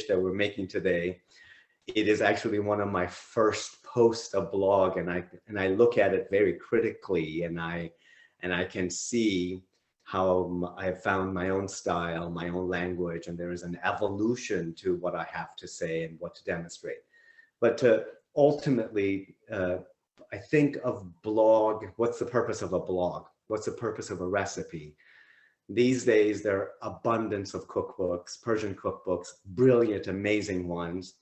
that we're making today, it is actually one of my first posts a blog, and I look at it very critically, and I can see how I have found my own style, my own language, and there is an evolution to what I have to say and what to demonstrate. But to ultimately, I think of blog, what's the purpose of a blog? What's the purpose of a recipe? These days, there are abundance of cookbooks, Persian cookbooks, brilliant, amazing ones.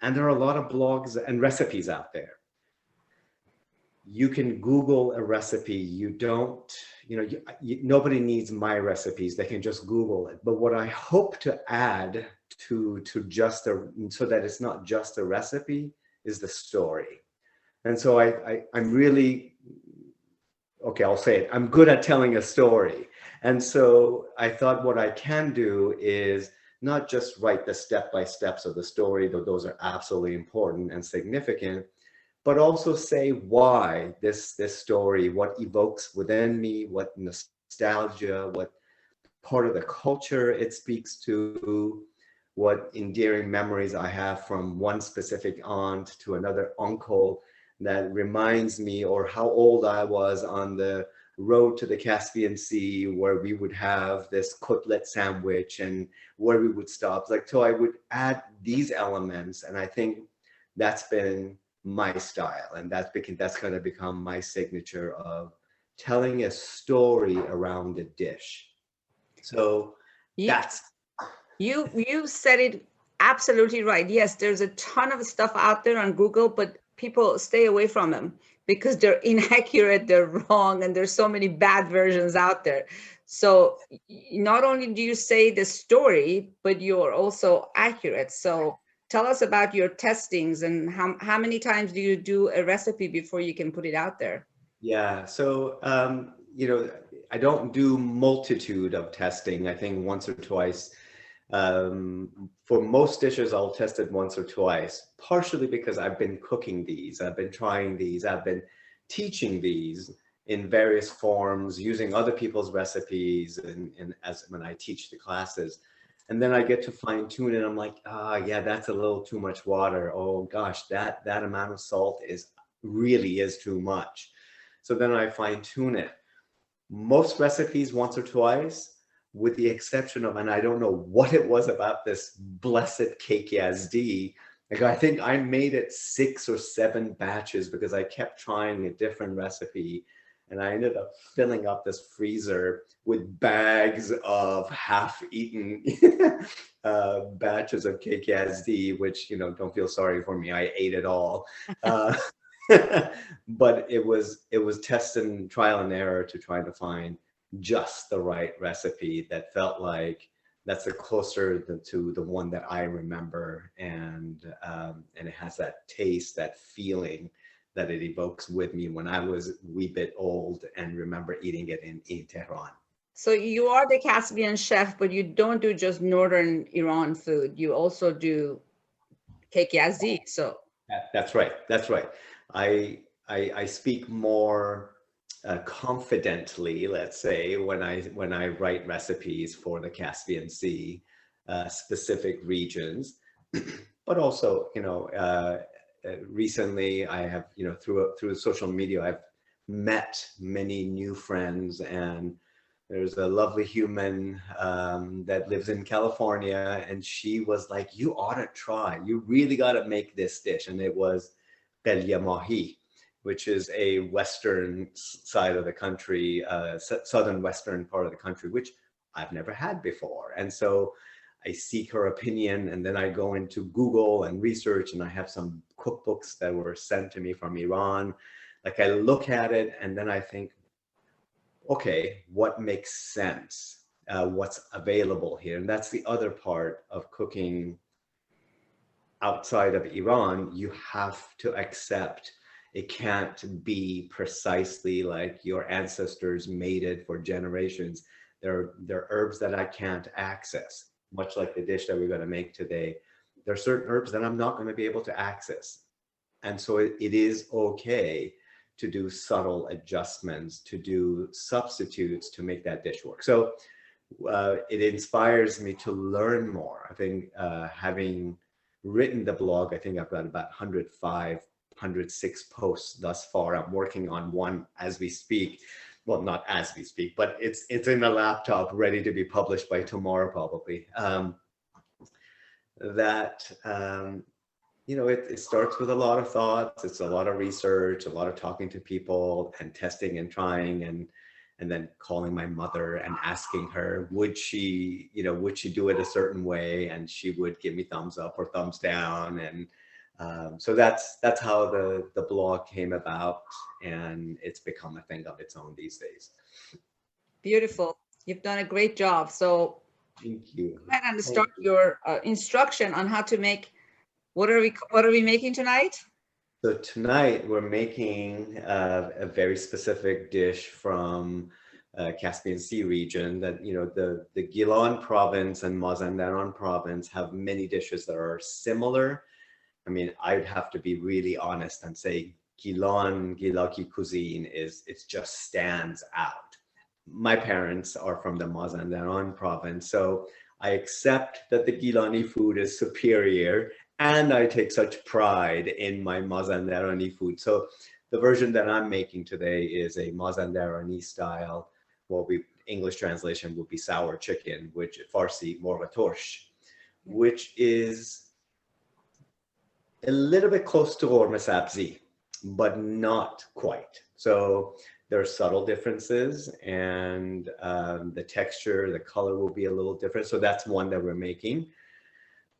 And there are a lot of blogs and recipes out there. You can Google a recipe. You don't, nobody needs my recipes. They can just Google it. But what I hope to add to just so that it's not just a recipe, is the story. And so I'm really, okay, I'll say it. I'm good at telling a story. And so I thought what I can do is not just write the step-by-steps of the story, though those are absolutely important and significant, but also say why this story, what evokes within me, what nostalgia, what part of the culture it speaks to, what endearing memories I have from one specific aunt to another uncle that reminds me, or how old I was on the road to the Caspian Sea where we would have this cutlet sandwich and where we would stop. So I would add these elements, and I think that's been my style, and that's going to become my signature of telling a story around a dish. So that's... You said it absolutely right. Yes, there's a ton of stuff out there on Google, but people stay away from them because they're inaccurate, they're wrong, and there's so many bad versions out there. So not only do you say the story, but you're also accurate. So tell us about your testings, and how many times do you do a recipe before you can put it out there? Yeah, so, I don't do multitude of testing. I think once or twice. For most dishes, I'll test it once or twice, partially because I've been cooking these, I've been trying these, I've been teaching these in various forms, using other people's recipes, and as when I teach the classes. And then I get to fine tune it. I'm like, yeah, that's a little too much water. Oh gosh, that amount of salt really is too much. So then I fine tune it. Most recipes once or twice, with the exception of, and I don't know what it was about this blessed cake yazdi. Like, I think I made it 6 or 7 batches because I kept trying a different recipe, and I ended up filling up this freezer with bags of half-eaten batches of cake yazdi, which, don't feel sorry for me. I ate it all. But it was test and trial and error to try to find just the right recipe that felt like that's the closer to the one that I remember, and it has that taste, that feeling that it evokes with me when I was a wee bit old and remember eating it in Tehran. So you are the Caspian chef, but you don't do just northern Iran food. You also do cake yazdi. So that's right. That's right. I speak more confidently, let's say, when I write recipes for the Caspian Sea, specific regions, but also, recently I have, through social media, I've met many new friends, and there's a lovely human that lives in California, and she was like, you ought to try, you really got to make this dish. And it was Belya Mahi, which is a western side of the country, southern western part of the country, which I've never had before. And so I seek her opinion, and then I go into Google and research, and I have some cookbooks that were sent to me from Iran. Like, I look at it, and then I think, okay, what makes sense? What's available here? And that's the other part of cooking outside of Iran. You have to accept it can't be precisely like your ancestors made it for generations. There are herbs that I can't access, much like the dish that we're going to make today. There are certain herbs that I'm not going to be able to access. And so it is okay to do subtle adjustments, to do substitutes to make that dish work. So it inspires me to learn more. I think having written the blog, I think I've got about 105, 106 posts thus far. I'm working on one as we speak. Well, not as we speak, but it's in a laptop ready to be published by tomorrow, probably. You know, it starts with a lot of thoughts. It's a lot of research, a lot of talking to people and testing and trying, and then calling my mother and asking her, would she do it a certain way? And she would give me thumbs up or thumbs down. And so that's how the blog came about, and it's become a thing of its own these days. Beautiful. You've done a great job. So thank you. Go ahead and start your instruction on how to make. What are we making tonight? So tonight we're making a very specific dish from Caspian Sea region. That, you know, the Gilan province and Mazandaran province have many dishes that are similar. I mean, I'd have to be really honest and say Gilaki cuisine it just stands out. My parents are from the Mazandaran province, so I accept that the Gilani food is superior, and I take such pride in my Mazandarani food. So the version that I'm making today is a Mazandarani style, English translation would be sour chicken, which Farsi morgatosh, which is a little bit close to ghormeh sabzi, but not quite. So there are subtle differences, and the texture, the color will be a little different. So that's one that we're making.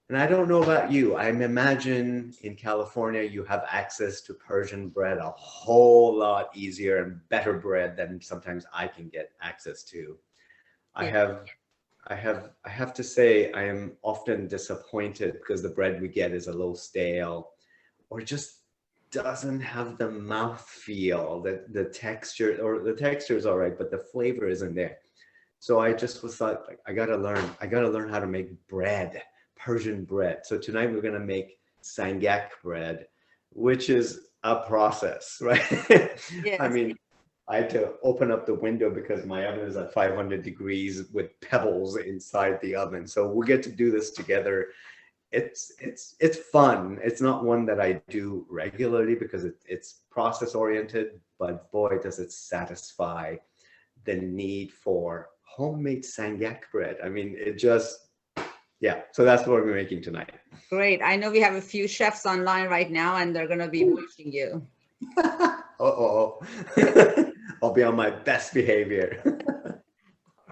And I don't know about you, I imagine in California, you have access to Persian bread a whole lot easier and better bread than sometimes I can get access to. I have to say, I am often disappointed because the bread we get is a little stale, or just doesn't have the mouth feel, the texture, or the texture is all right, but the flavor isn't there. So I just thought, like, I gotta learn how to make bread, Persian bread. So tonight we're gonna make sangak bread, which is a process, right? Yes. I mean, I had to open up the window because my oven is at 500 degrees with pebbles inside the oven. So we'll get to do this together. It's fun. It's not one that I do regularly because it's process oriented, but boy, does it satisfy the need for homemade sangak bread. I mean, yeah. So that's what we're making tonight. Great. I know we have a few chefs online right now, and they're going to be watching you. I'll be on my best behavior.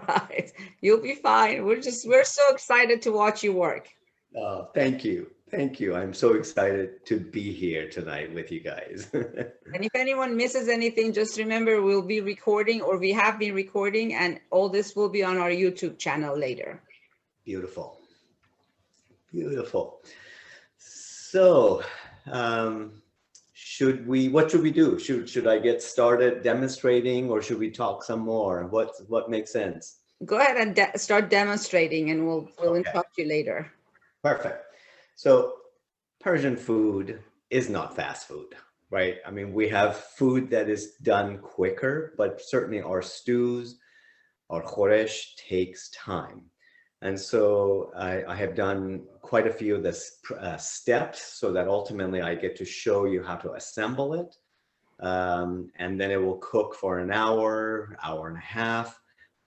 Right. You'll be fine. We're so excited to watch you work. Oh, thank you. Thank you. I'm so excited to be here tonight with you guys. And if anyone misses anything, just remember we'll be recording, or we have been recording, and all this will be on our YouTube channel later. Beautiful. Beautiful. So, what should we do? Should I get started demonstrating, or should we talk some more? What makes sense? Go ahead and start demonstrating, and we'll interrupt you later. Perfect. So Persian food is not fast food, right? I mean, we have food that is done quicker, but certainly our stews, our khoresh takes time. And so I have done quite a few of the steps so that ultimately I get to show you how to assemble it. And then it will cook for an hour, hour and a half,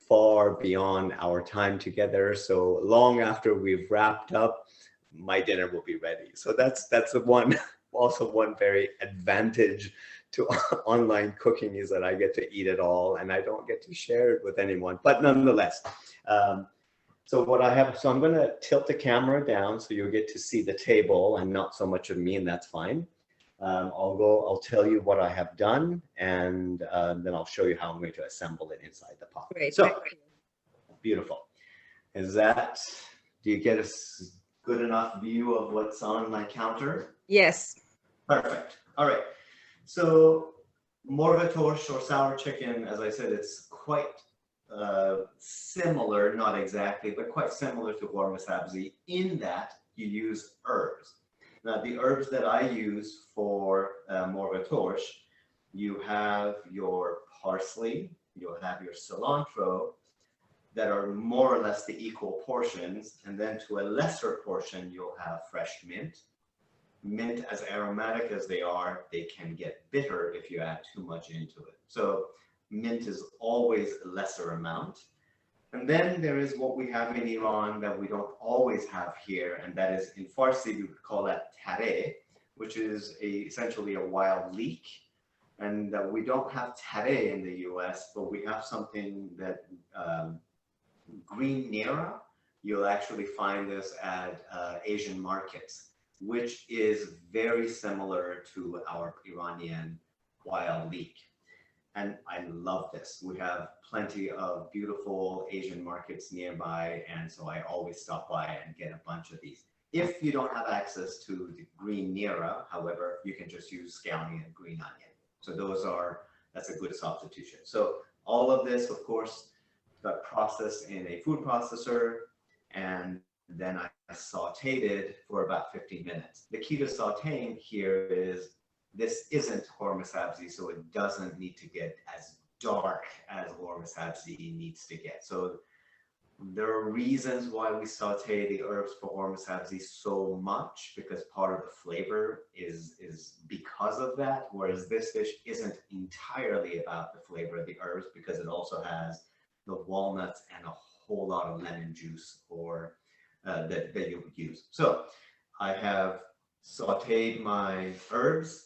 far beyond our time together. So long after we've wrapped up, my dinner will be ready. So that's also one very advantage to online cooking, is that I get to eat it all and I don't get to share it with anyone. But nonetheless, so I'm going to tilt the camera down so you'll get to see the table and not so much of me, and that's fine. I'll tell you what I have done, and then I'll show you how I'm going to assemble it inside the pot. Great. So, beautiful. Do you get a good enough view of what's on my counter? Yes. Perfect. All right. So, morgatosh, or sour chicken, as I said, it's quite similar, not exactly, but quite similar to ghormeh sabzi in that you use herbs. Now, the herbs that I use for morgatosh, you have your parsley, you'll have your cilantro, that are more or less the equal portions. And then to a lesser portion, you'll have fresh mint. Mint, as aromatic as they are, they can get bitter if you add too much into it. So mint is always a lesser amount. And then there is what we have in Iran that we don't always have here, and that is in Farsi, we would call that tare, which is essentially a wild leek. And we don't have tare in the US, but we have something that green nira. You'll actually find this at Asian markets, which is very similar to our Iranian wild leek. And I love this. We have plenty of beautiful Asian markets nearby, and so I always stop by and get a bunch of these. If you don't have access to the green nira, however, you can just use scallion and green onion. So that's a good substitution. So all of this, of course, got processed in a food processor, and then I sauteed it for about 15 minutes. The key to sauteing here is this isn't hormuz sabzi, so it doesn't need to get as dark as hormuz sabzi needs to get. So there are reasons why we saute the herbs for hormuz sabzi so much, because part of the flavor is because of that, whereas this dish isn't entirely about the flavor of the herbs, because it also has the walnuts and a whole lot of lemon juice or that you would use. So I have sauteed my herbs.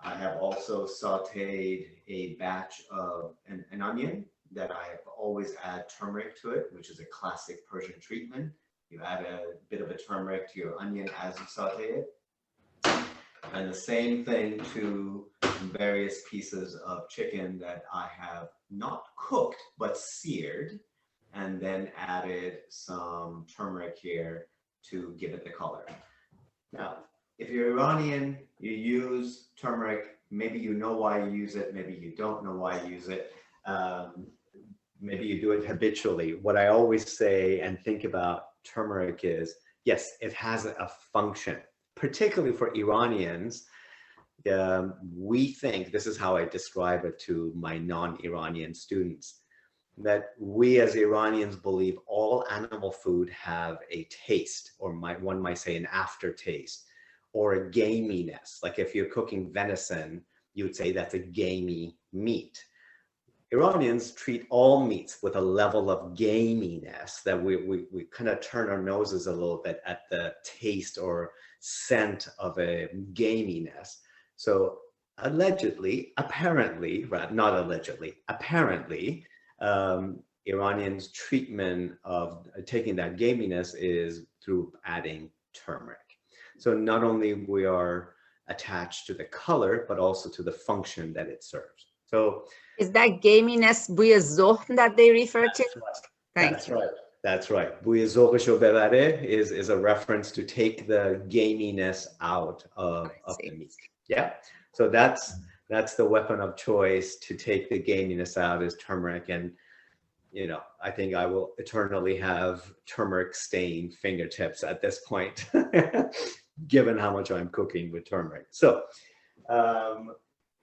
I have also sauteed a batch of an onion that I have always add turmeric to it, which is a classic Persian treatment. You add a bit of a turmeric to your onion as you saute it. And the same thing to various pieces of chicken that I have not cooked, but seared, and then added some turmeric here to give it the color. Now, if you're Iranian, you use turmeric. Maybe you know why you use it. Maybe you don't know why you use it. Maybe you do it habitually. What I always say and think about turmeric is, yes, it has a function, particularly for Iranians. We think, this is how I describe it to my non-Iranian students, that we as Iranians believe all animal food have a taste, or one might say an aftertaste, or a gaminess. Like if you're cooking venison, you would say that's a gamey meat. Iranians treat all meats with a level of gaminess that we kind of turn our noses a little bit at the taste or scent of a gaminess. So allegedly, apparently, not allegedly, apparently, Iranians' treatment of taking that gaminess is through adding turmeric. So not only we are attached to the color, but also to the function that it serves. So is that gaminess buya zohn that they refer to? Right. That's right. That's right. Buya zoghsho bebare is a reference to take the gaminess out of the meat. Yeah. So that's the weapon of choice to take the gaminess out is turmeric. And you know, I think I will eternally have turmeric stained fingertips at this point, given how much I'm cooking with turmeric. So,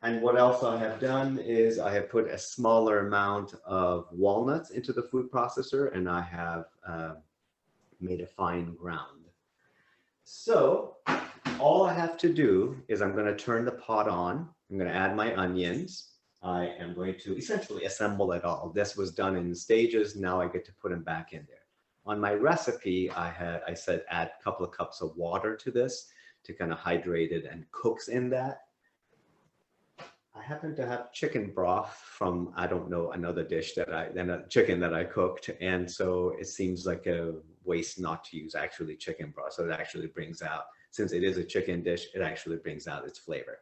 and what else I have done is I have put a smaller amount of walnuts into the food processor, and I have made a fine ground. So all I have to do is I'm going to turn the pot on. I'm going to add my onions. I am going to essentially assemble it all. This was done in stages. Now I get to put them back in there. On my recipe, I said add a couple of cups of water to this to kind of hydrate it and cooks in that. I happen to have chicken broth from, I don't know, another dish chicken that I cooked. And so it seems like a waste not to use actually chicken broth. So it actually brings out, since it is a chicken dish, it actually brings out its flavor.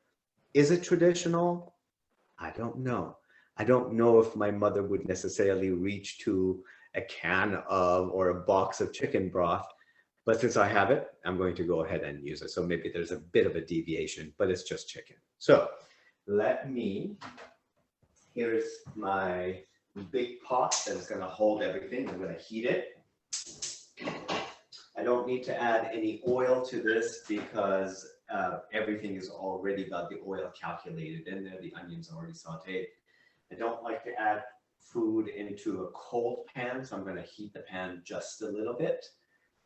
Is it traditional? I don't know. I don't know if my mother would necessarily reach to a can of or a box of chicken broth, but since I have it, I'm going to go ahead and use it. So maybe there's a bit of a deviation, but it's just chicken. So here's my big pot that is going to hold everything. I'm going to heat it. I don't need to add any oil to this because everything is already got the oil calculated in there. The onions are already sauteed. I don't like to add food into a cold pan. So I'm going to heat the pan just a little bit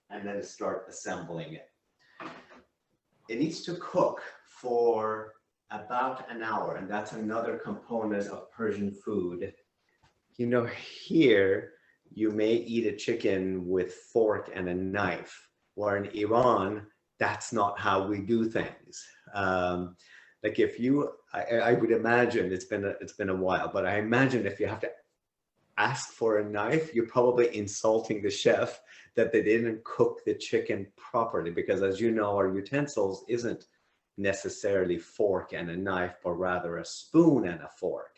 and then start assembling it. It needs to cook for about an hour, and that's another component of Persian food. You know, here you may eat a chicken with fork and a knife, where in Iran, that's not how we do things. Like if you, I would imagine, it's been a while, but I imagine if you have to ask for a knife, you're probably insulting the chef that they didn't cook the chicken properly, because as you know, our utensils isn't necessarily fork and a knife, but rather a spoon and a fork.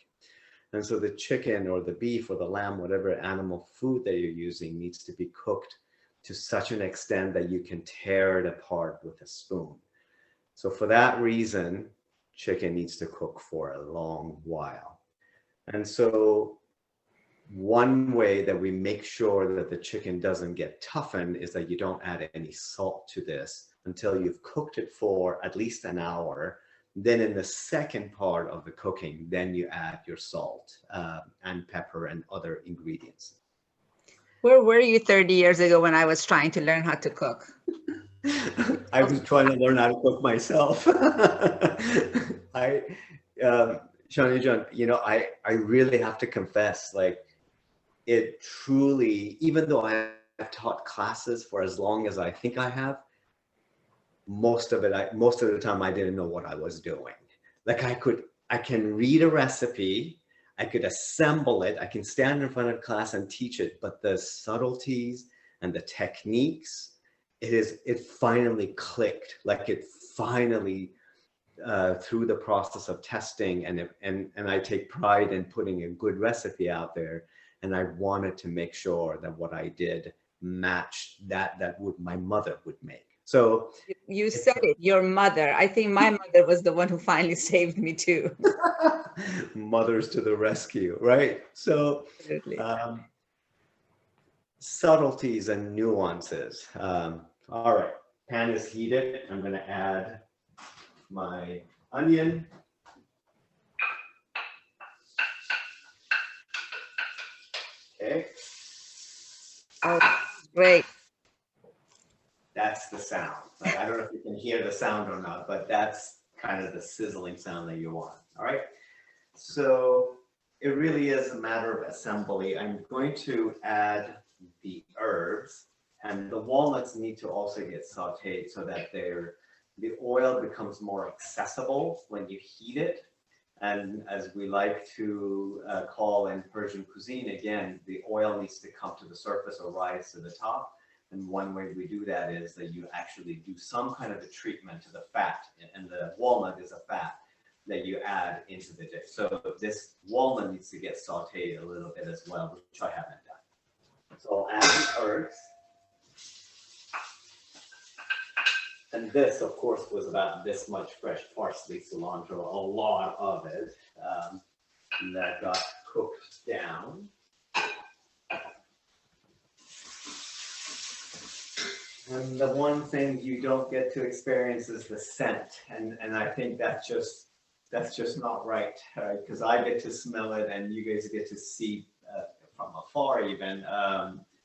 And so the chicken or the beef or the lamb, whatever animal food that you're using, needs to be cooked to such an extent that you can tear it apart with a spoon. So for that reason, chicken needs to cook for a long while. And so one way that we make sure that the chicken doesn't get toughened is that you don't add any salt to this until you've cooked it for at least an hour. Then in the second part of the cooking, then you add your salt and pepper and other ingredients. Where were you 30 years ago when I was trying to learn how to cook? I was trying to learn how to cook myself. Shani John, you know, I really have to confess, like, it truly, even though I have taught classes for as long as I think I have, most of the time I didn't know what I was doing. Like I can read a recipe, I could assemble it, I can stand in front of class and teach it, but the subtleties and the techniques, it finally clicked. Like it finally, through the process of testing, and I take pride in putting a good recipe out there. And I wanted to make sure that what I did matched that my mother would make. So you said it, your mother. I think my mother was the one who finally saved me too. Mothers to the rescue, right? So subtleties and nuances. All right, pan is heated. I'm going to add my onion. Okay. Oh, great. That's the sound. Like, I don't know if you can hear the sound or not, but that's kind of the sizzling sound that you want. All right. So it really is a matter of assembly. I'm going to add the herbs, and the walnuts need to also get sauteed so that the oil becomes more accessible when you heat it. And as we like to call in Persian cuisine, again, the oil needs to come to the surface or rise to the top. And one way we do that is that you actually do some kind of a treatment to the fat, and the walnut is a fat that you add into the dish. So this walnut needs to get sauteed a little bit as well, which I haven't done. So I'll add the herbs. And this, of course, was about this much fresh parsley, cilantro, a lot of it that got cooked down. And the one thing you don't get to experience is the scent, and I think that's just not right, because I get to smell it, and you guys get to see from afar even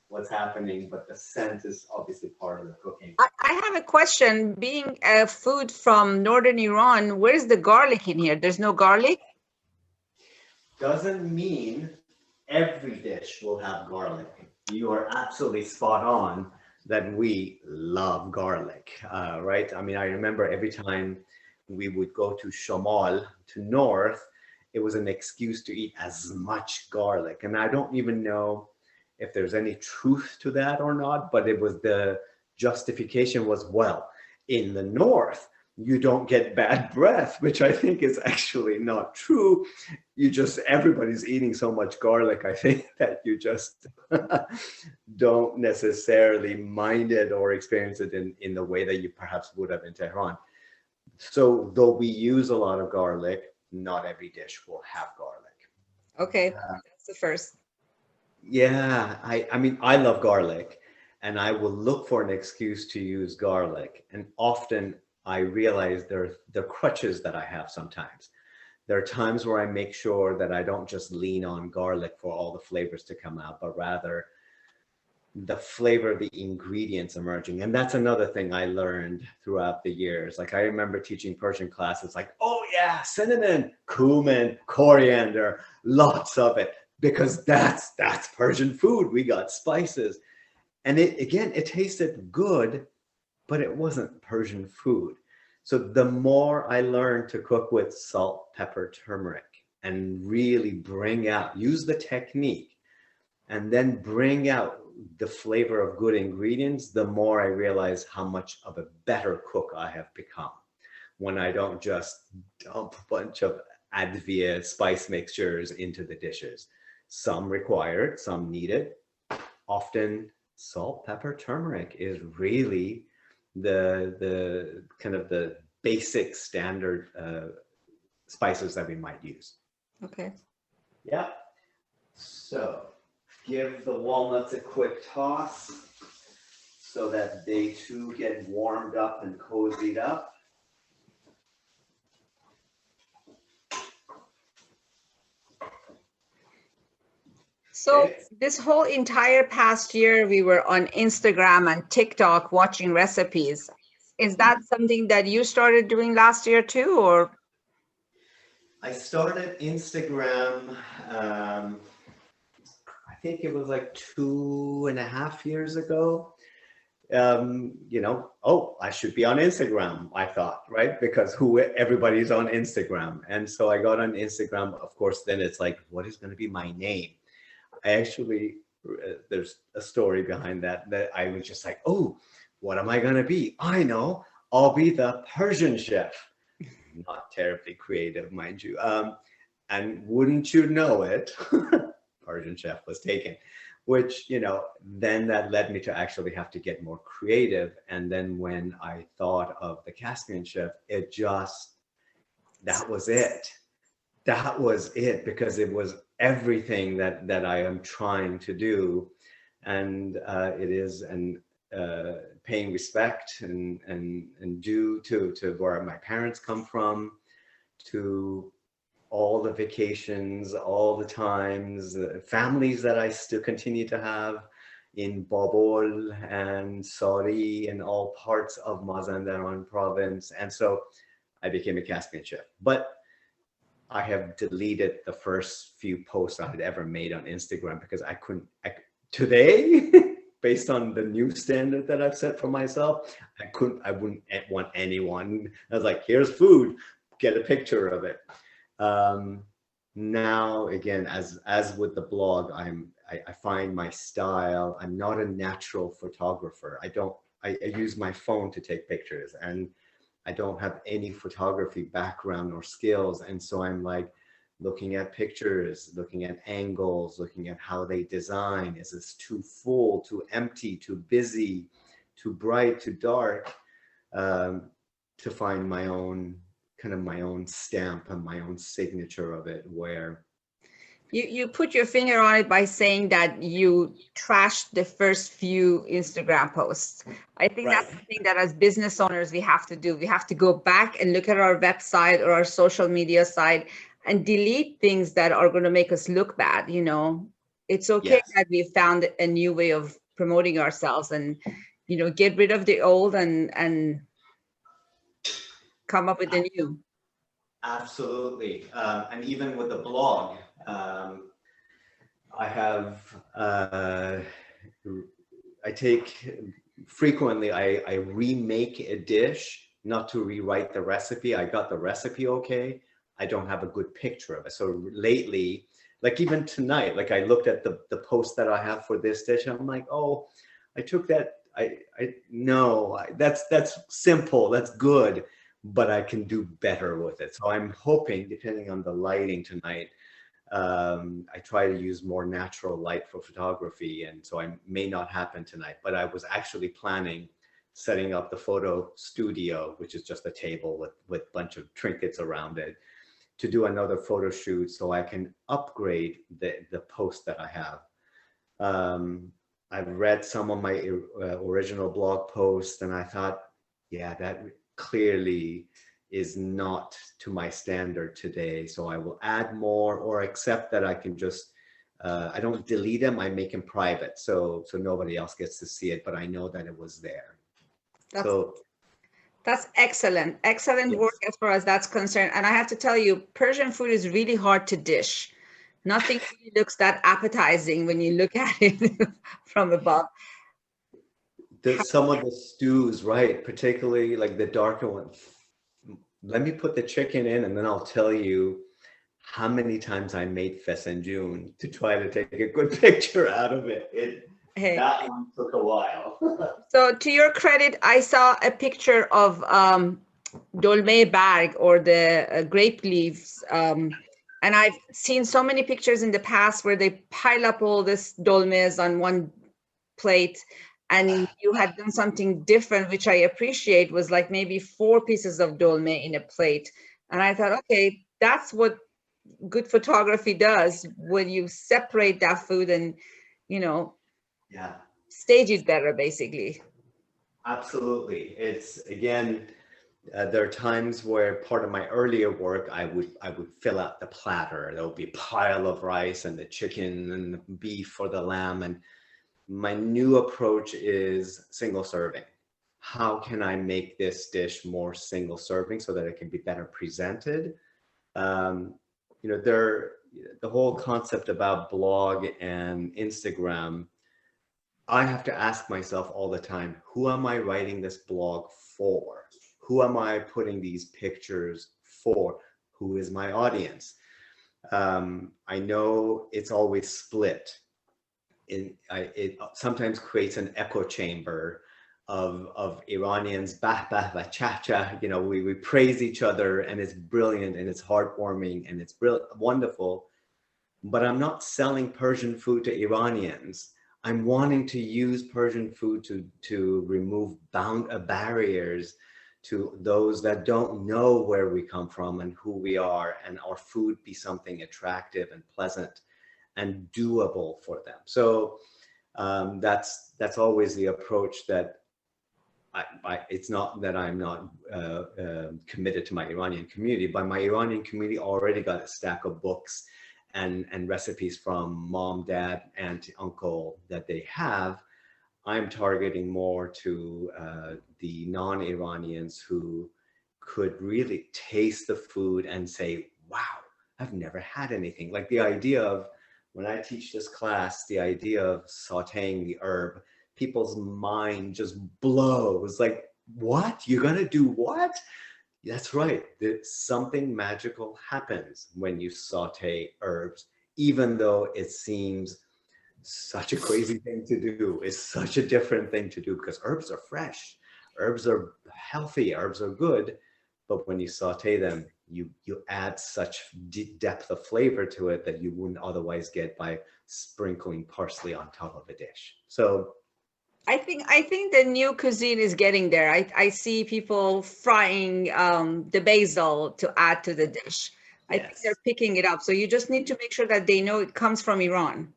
what's happening, but the scent is obviously part of the cooking. I have a question. Being a food from northern Iran, where's the garlic in here? There's no garlic? Doesn't mean every dish will have garlic. You are absolutely spot on that we love garlic, right? I mean, I remember every time we would go to Shamal, to north, it was an excuse to eat as much garlic. And I don't even know if there's any truth to that or not, but it was the justification was, well, in the north, you don't get bad breath, which I think is actually not true. Everybody's eating so much garlic, I think, that you just don't necessarily mind it or experience it in the way that you perhaps would have in Tehran. So though we use a lot of garlic, not every dish will have garlic. Okay, that's the first. Yeah, I mean, I love garlic, and I will look for an excuse to use garlic. And often I realize there are crutches that I have sometimes. There are times where I make sure that I don't just lean on garlic for all the flavors to come out, but rather the flavor of the ingredients emerging. And that's another thing I learned throughout the years. Like I remember teaching Persian classes, like, oh yeah, cinnamon, cumin, coriander, lots of it, because that's Persian food. We got spices. And it tasted good, but it wasn't Persian food. So the more I learned to cook with salt, pepper, turmeric, and really use the technique, and then bring out the flavor of good ingredients, the more I realize how much of a better cook I have become when I don't just dump a bunch of Advia spice mixtures into the dishes. Some require it, some need it. Often salt, pepper, turmeric is really the kind of the basic standard spices that we might use. Okay. Yeah. So give the walnuts a quick toss so that they too get warmed up and cozied up. So this whole entire past year, we were on Instagram and TikTok watching recipes. Is that something that you started doing last year too, or? I started Instagram, I think it was like 2.5 years ago. Oh, I should be on Instagram, I thought, right? Because everybody's on Instagram. And so I got on Instagram. Of course, then it's like, what is going to be my name? I actually, there's a story behind that I was just like, oh, what am I going to be? I know, I'll be the Persian chef. Not terribly creative, mind you. And wouldn't you know it, Persian chef was taken, which, then that led me to actually have to get more creative. And then when I thought of the Caspian Chef, that was it. That was it, because it was everything that I am trying to do. And it is paying respect and due to where my parents come from, to all the vacations, all the times, families that I still continue to have in Babol and Saudi and all parts of Mazandaran province. And so I became a Caspian chef. But I have deleted the first few posts I had ever made on Instagram because today, based on the new standard that I've set for myself, I wouldn't want anyone. I was like, here's food, get a picture of it. Now, again, as with the blog, I find my style. I'm not a natural photographer. I use my phone to take pictures, and I don't have any photography background or skills. And so I'm like looking at pictures, looking at angles, looking at how they design. Is this too full, too empty, too busy, too bright, too dark? To find my own stamp and my own signature of it, where You put your finger on it by saying that you trashed the first few Instagram posts. I think Right. that's something that as business owners we have to do. We have to go back and look at our website or our social media site and delete things that are going to make us look bad. It's okay Yes. that we found a new way of promoting ourselves, and get rid of the old and come up with the new. Absolutely. And even with the blog, I have, I take frequently, I remake a dish, not to rewrite the recipe. I got the recipe okay. I don't have a good picture of it. So lately, like even tonight, like I looked at the post that I have for this dish, and I'm like, oh, I took that. That's simple. That's good, but I can do better with it. So I'm hoping, depending on the lighting tonight, I try to use more natural light for photography, and so I may not happen tonight, but I was actually planning setting up the photo studio, which is just a table with a bunch of trinkets around it, to do another photo shoot so I can upgrade the post that I have. I've read some of my original blog posts, and I thought, yeah, that clearly is not to my standard today. So I will add more or accept that I can just, I don't delete them, I make them private. So nobody else gets to see it, but I know that it was there. That's excellent. Excellent Yes. work as far as that's concerned. And I have to tell you, Persian food is really hard to dish. Nothing really looks that appetizing when you look at it from above. Some of the stews, right? Particularly like the darker one. Let me put the chicken in and then I'll tell you how many times I made fesenjoon to try to take a good picture out of it. That one took a while. So to your credit, I saw a picture of dolme barg, or the grape leaves. And I've seen so many pictures in the past where they pile up all this dolmes on one plate, and you had done something different, which I appreciate, was like maybe 4 pieces of dolme in a plate. And I thought, okay, that's what good photography does, when you separate that food and, you know, stage it better, basically. Absolutely. It's, again, there are times where part of my earlier work, I would fill out the platter. There would be a pile of rice and the chicken and the beef or the lamb. And my new approach is single serving. How can I make this dish more single serving so that it can be better presented? You know, the whole concept about blog and Instagram, I have to ask myself all the time, who am I writing this blog for? Who am I putting these pictures for? Who is my audience? I know it's always split. It sometimes creates an echo chamber of Iranians, bah, bah, bah, cha, cha. You know, we praise each other and it's brilliant and it's heartwarming and it's wonderful. But I'm not selling Persian food to Iranians. I'm wanting to use Persian food to remove barriers to those that don't know where we come from and who we are, and our food be something attractive and pleasant and doable for them. So that's always the approach that it's not that I'm not committed to my Iranian community, but my Iranian community already got a stack of books and recipes from mom, dad, aunt, uncle that they have. I'm targeting more to the non-Iranians who could really taste the food and say, wow, I've never had anything. Like the idea of, when I teach this class, the idea of sauteing the herb, people's mind just blows. Like, what? You're gonna do what? That's right. Something magical happens when you saute herbs, even though it seems such a crazy thing to do. It's such a different thing to do because herbs are fresh, herbs are healthy, herbs are good. But when you saute them, you add such depth of flavor to it that you wouldn't otherwise get by sprinkling parsley on top of a dish. So I think the new cuisine is getting there. I see people frying the basil to add to the dish. I think they're picking it up. So you just need to make sure that they know it comes from Iran.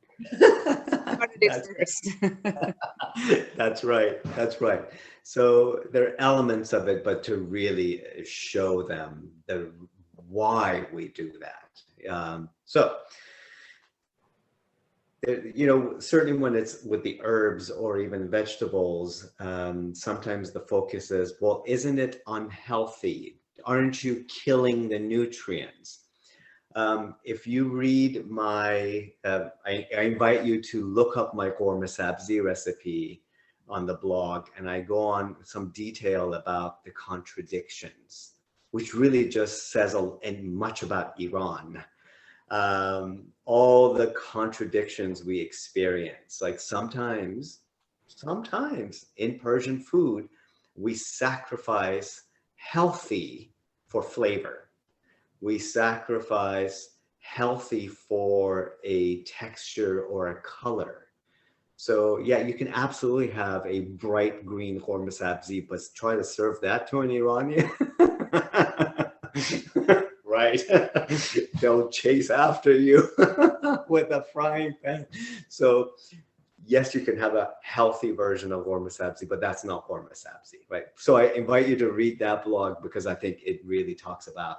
That's right. That's right. So there are elements of it, but to really show them why we do that. You know, certainly when it's with the herbs or even vegetables, sometimes the focus is, well, isn't it unhealthy? Aren't you killing the nutrients? If you read my, I invite you to look up my ghormeh sabzi recipe on the blog, and I go on some detail about the contradictions, which really just says much about Iran. All the contradictions we experience, like sometimes in Persian food, we sacrifice healthy for flavor. We sacrifice healthy for a texture or a color. So yeah, you can absolutely have a bright green ghormeh sabzi, but try to serve that to an Iranian. Right? They'll chase after you with a frying pan. So yes, you can have a healthy version of warma sabzi, but that's not warma sabzi, right? So I invite you to read that blog because I think it really talks about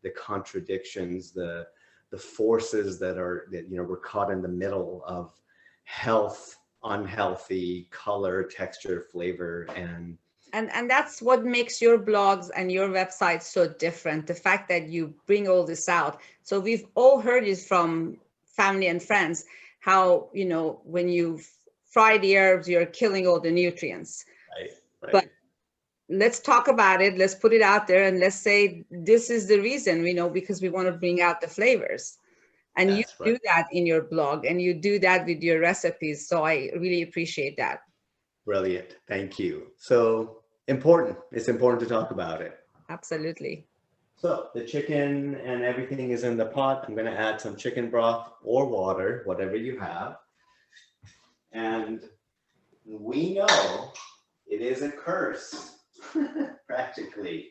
the contradictions, the forces that we're caught in the middle of health, unhealthy, color, texture, flavor, and that's what makes your blogs and your website so different. The fact that you bring all this out. So we've all heard it from family and friends, how, when you fry the herbs, you're killing all the nutrients. Right. But let's talk about it. Let's put it out there and let's say this is the reason, because we want to bring out the flavors. And you do that in your blog and you do that with your recipes. So I really appreciate that. Brilliant. Thank you. So important. It's important to talk about it. Absolutely. So the chicken and everything is in the pot. I'm going to add some chicken broth or water, whatever you have. And we know it is a curse, practically,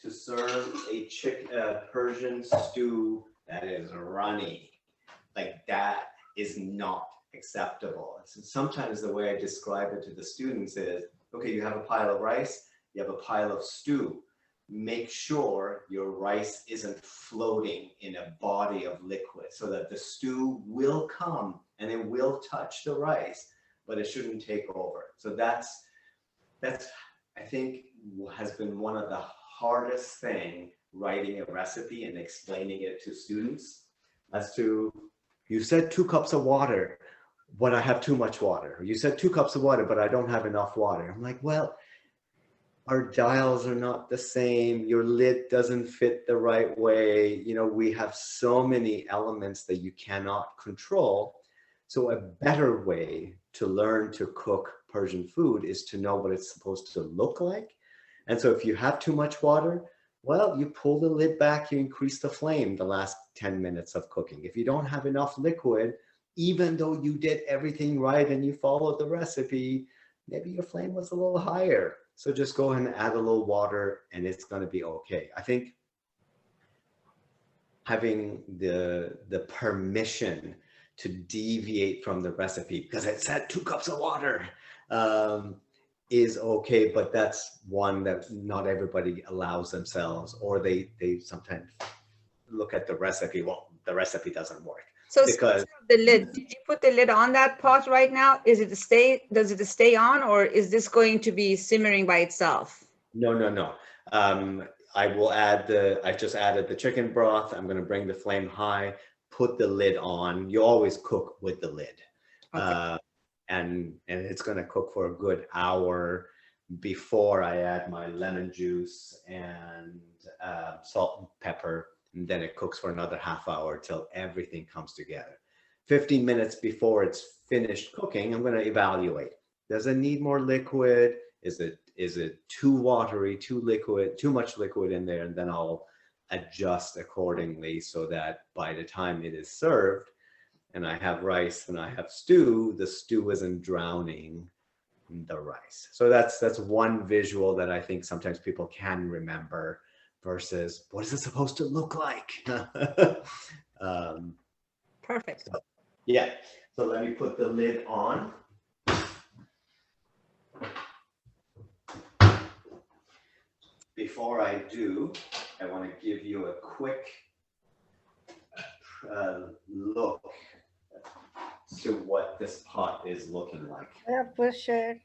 to serve a Persian stew that is runny. Like, that is not acceptable. So sometimes the way I describe it to the students is, okay, you have a pile of rice, you have a pile of stew. Make sure your rice isn't floating in a body of liquid so that the stew will come and it will touch the rice, but it shouldn't take over. So that's I think has been one of the hardest thing writing a recipe and explaining it to students as to, you said 2 cups of water, but I have too much water. You said 2 cups of water, but I don't have enough water. I'm like, well, our dials are not the same. Your lid doesn't fit the right way. We have so many elements that you cannot control. So a better way to learn to cook Persian food is to know what it's supposed to look like. And so if you have too much water, well, you pull the lid back, you increase the flame the last 10 minutes of cooking. If you don't have enough liquid, even though you did everything right and you followed the recipe, maybe your flame was a little higher. So just go ahead and add a little water and it's going to be okay. I think having the permission to deviate from the recipe because it said 2 cups of water is okay, but that's one that not everybody allows themselves, or they sometimes look at the recipe. Well, the recipe doesn't work. So because the lid, did you put the lid on that pot right now? Does it stay on, or is this going to be simmering by itself? No. I will add I just added the chicken broth. I'm going to bring the flame high, put the lid on. You always cook with the lid. Okay. And it's going to cook for a good hour before I add my lemon juice and salt and pepper. And then it cooks for another half hour till everything comes together. 15 minutes before it's finished cooking, I'm going to evaluate. Does it need more liquid? Is it too watery, too liquid, too much liquid in there? And then I'll adjust accordingly so that by the time it is served and I have rice and I have stew, the stew isn't drowning the rice. So that's one visual that I think sometimes people can remember versus what is it supposed to look like? Perfect. So, yeah. So let me put the lid on. Before I do, I want to give you a quick look to what this pot is looking like. Yeah, for sure.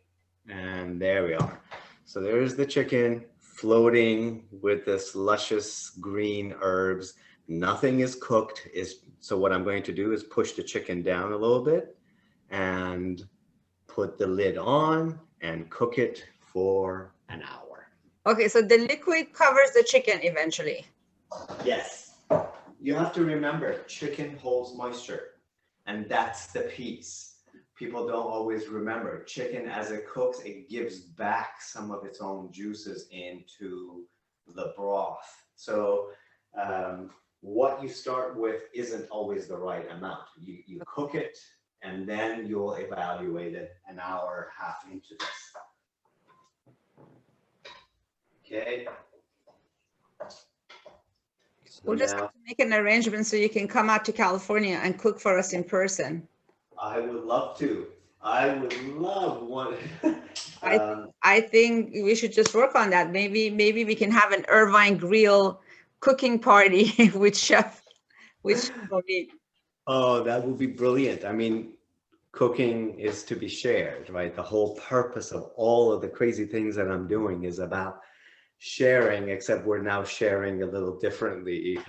And there we are. So there's the chicken floating with this luscious green herbs. Nothing is cooked. So what I'm going to do is push the chicken down a little bit and put the lid on and cook it for an hour. Okay, so the liquid covers the chicken eventually. Yes. You have to remember, chicken holds moisture, and that's the piece. People don't always remember. Chicken, as it cooks, it gives back some of its own juices into the broth. So what you start with isn't always the right amount. You cook it, and then you'll evaluate it an hour, half into this. Okay. So we'll just have to make an arrangement so you can come out to California and cook for us in person. I would love to. I would love one. I um, I think we should just work on that. Maybe we can have an Irvine Grill cooking party with Chef Omid. oh, that would be brilliant. I mean, cooking is to be shared, right? The whole purpose of all of the crazy things that I'm doing is about sharing, except we're now sharing a little differently.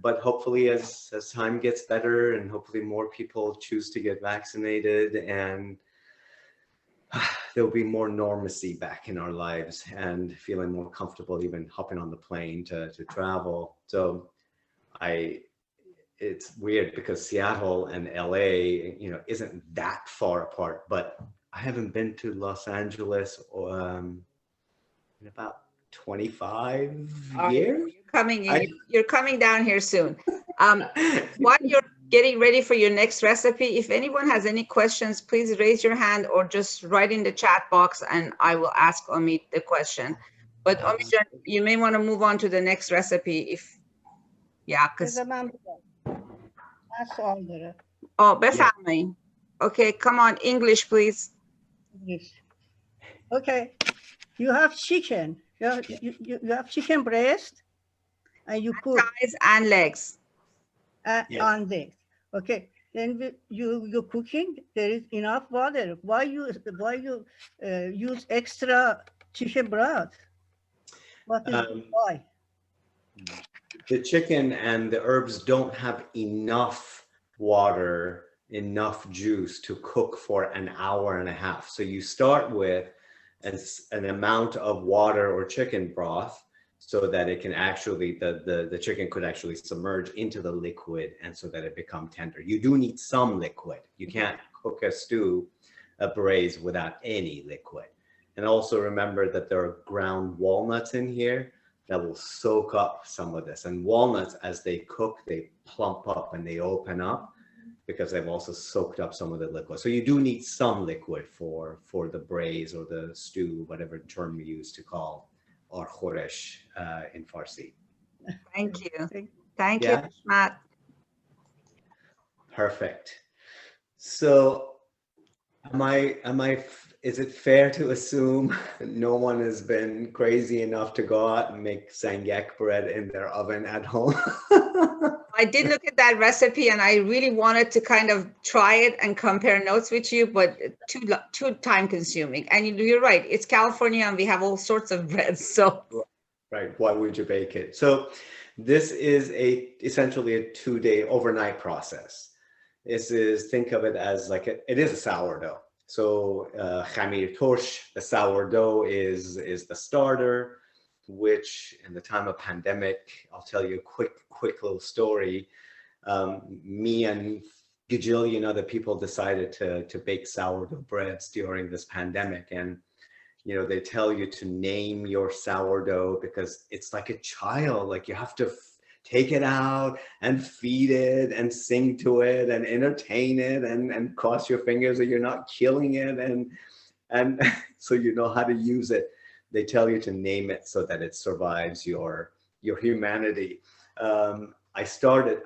But hopefully as time gets better and hopefully more people choose to get vaccinated and there'll be more normalcy back in our lives and feeling more comfortable even hopping on the plane to travel. So I it's weird because Seattle and LA, isn't that far apart, but I haven't been to Los Angeles in about 25 All right, years. you're coming in. I You're coming down here soon. While you're getting ready for your next recipe, if anyone has any questions, please raise your hand or just write in the chat box and I will ask Omid the question. But Omid, you may want to move on to the next recipe if, yeah, Ne because, zaman nasıl aldırı? oh, befalmayın. Okay, come on, English, please. Yes. Okay. You have chicken. You have chicken breast and you cook Thighs and legs. on this. Okay. Then you're cooking. There is enough water. Why you use extra chicken broth? What is why? The chicken and the herbs don't have enough water, enough juice to cook for an hour and a half. So you start with an amount of water or chicken broth so that it can actually, the chicken could actually submerge into the liquid and so that it become tender. You do need some liquid. You can't cook a stew, a braise without any liquid. And also remember that there are ground walnuts in here that will soak up some of this. And walnuts, as they cook, they plump up and they open up because they've also soaked up some of the liquid. So you do need some liquid for the braise or the stew, whatever term you use to call or khoresh in Farsi. Thank you. Thank you, Matt. Perfect. So is it fair to assume no one has been crazy enough to go out and make sangak bread in their oven at home? I did look at that recipe and I really wanted to kind of try it and compare notes with you, but too time consuming. And you're right, it's California and we have all sorts of breads, so. Right, why would you bake it? So this is essentially a 2-day overnight process. Think of it as like it is a sourdough. So khamir tosh, the sourdough is the starter, which in the time of pandemic, I'll tell you a quick little story. Me and gajillion other people decided to bake sourdough breads during this pandemic. And they tell you to name your sourdough because it's like a child, like you have to take it out and feed it and sing to it and entertain it and cross your fingers that you're not killing it and so you know how to use it. They tell you to name it so that it survives your humanity. I started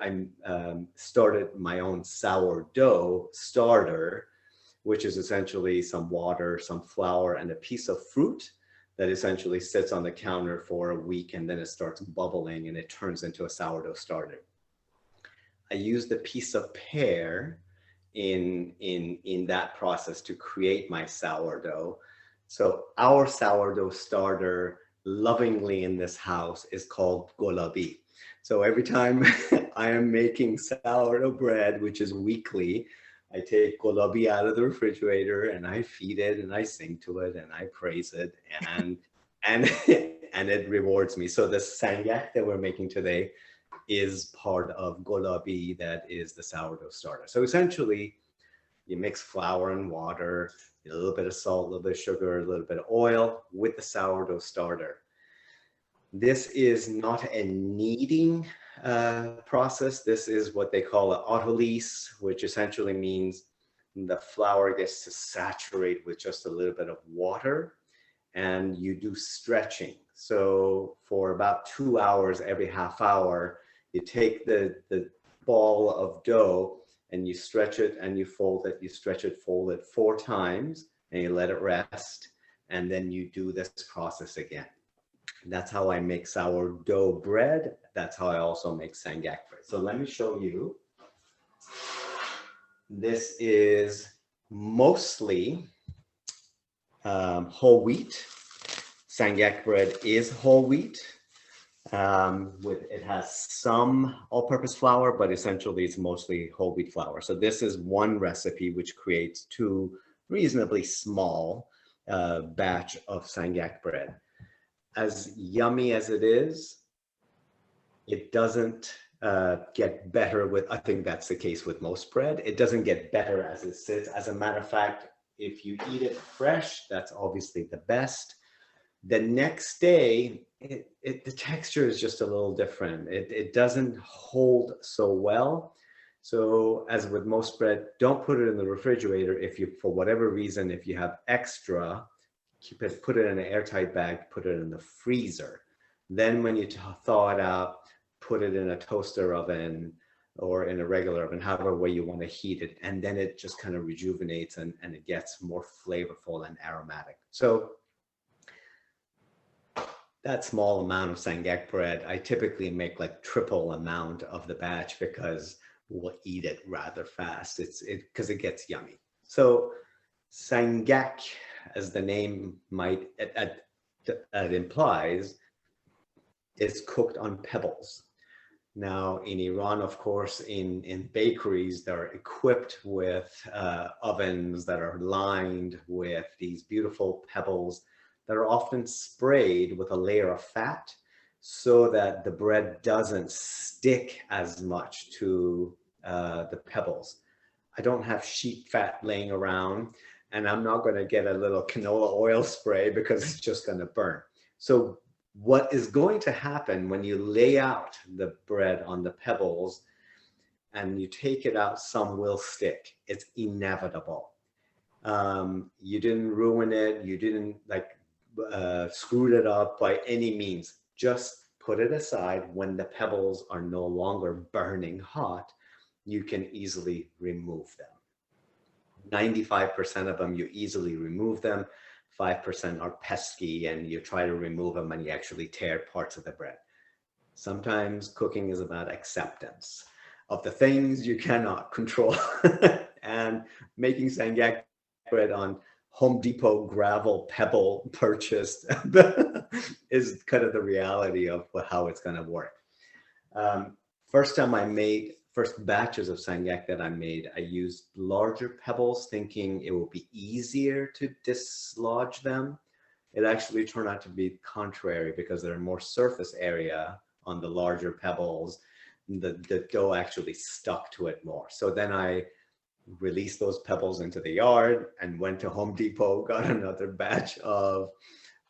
my own sourdough starter, which is essentially some water, some flour, and a piece of fruit that essentially sits on the counter for a week and then it starts bubbling and it turns into a sourdough starter. I used a piece of pear in that process to create my sourdough. So our sourdough starter lovingly in this house is called golabi. So every time I am making sourdough bread, which is weekly, I take golabi out of the refrigerator and I feed it and I sing to it and I praise it and it rewards me. So the sangak that we're making today is part of golabi, that is the sourdough starter. So essentially you mix flour and water, a little bit of salt, a little bit of sugar, a little bit of oil with the sourdough starter. This is not a kneading process. This is what they call an autolyse, which essentially means the flour gets to saturate with just a little bit of water and you do stretching. So for about 2 hours, every half hour, you take the ball of dough and you stretch it and you fold it, you stretch it, fold it 4 times, and you let it rest. And then you do this process again. That's how I make sourdough bread. That's how I also make sangak bread. So let me show you. This is mostly whole wheat. Sangak bread is whole wheat. It has some all-purpose flour, but essentially it's mostly whole wheat flour. So this is one recipe which creates 2 reasonably small batch of sangak bread. As yummy as it is, it doesn't get better with, I think that's the case with most bread. It doesn't get better as it sits. As a matter of fact, if you eat it fresh, that's obviously the best. The next day, the texture is just a little different. It doesn't hold so well. So as with most bread, don't put it in the refrigerator. If you, for whatever reason, if you have extra, keep it, put it in an airtight bag, put it in the freezer. Then when you thaw it out, put it in a toaster oven or in a regular oven, however way you want to heat it. And then it just kind of rejuvenates and it gets more flavorful and aromatic. So that small amount of sangak bread, I typically make like triple amount of the batch because we'll eat it rather fast. Because it gets yummy. So sangak, as the name might implies, is cooked on pebbles. Now in Iran, of course, in bakeries, they're equipped with ovens that are lined with these beautiful pebbles that are often sprayed with a layer of fat so that the bread doesn't stick as much to the pebbles. I don't have sheep fat laying around, and I'm not going to get a little canola oil spray because it's just going to burn. So what is going to happen when you lay out the bread on the pebbles and you take it out, some will stick. It's inevitable. You didn't ruin it. You didn't like screwed it up by any means. Just put it aside. When the pebbles are no longer burning hot, you can easily remove them. 95% of them, you easily remove them. 5% are pesky and you try to remove them and you actually tear parts of the bread. Sometimes cooking is about acceptance of the things you cannot control. And making sangak bread on Home Depot gravel pebble purchased is kind of the reality of how it's going to work. First batches of sangak that I made, I used larger pebbles thinking it would be easier to dislodge them. It actually turned out to be contrary because there's more surface area on the larger pebbles. The dough actually stuck to it more. So then I released those pebbles into the yard and went to Home Depot, got another batch of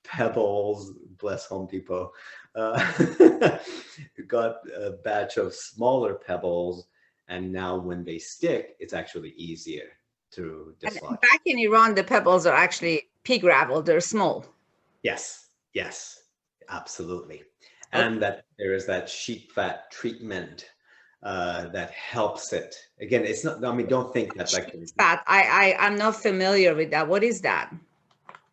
pebbles, bless Home Depot, got a batch of smaller pebbles, and now when they stick, it's actually easier to dislodge. And back in Iran, the pebbles are actually pea gravel, they're small. Yes, absolutely. And that there is that sheep fat treatment that helps it. Again, it's not, I mean, don't think that like fat. I'm not familiar with that. What is that?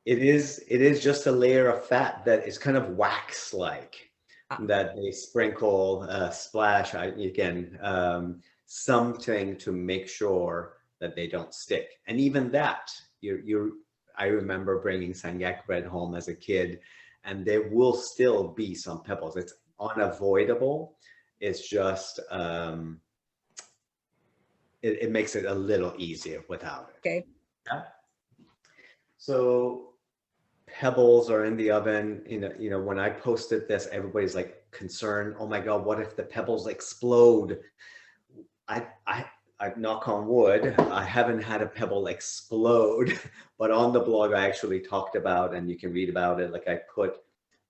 It is just a layer of fat that is kind of wax-like that they sprinkle, splash, something to make sure that they don't stick. And even that, I remember bringing sangak bread home as a kid, and there will still be some pebbles. It's unavoidable. It's just, it makes it a little easier without it. Okay. Yeah. So pebbles are in the oven. You know, when I posted this, everybody's like concerned. Oh my God, what if the pebbles explode? I knock on wood, I haven't had a pebble explode, but on the blog I actually talked about, and you can read about it, like I put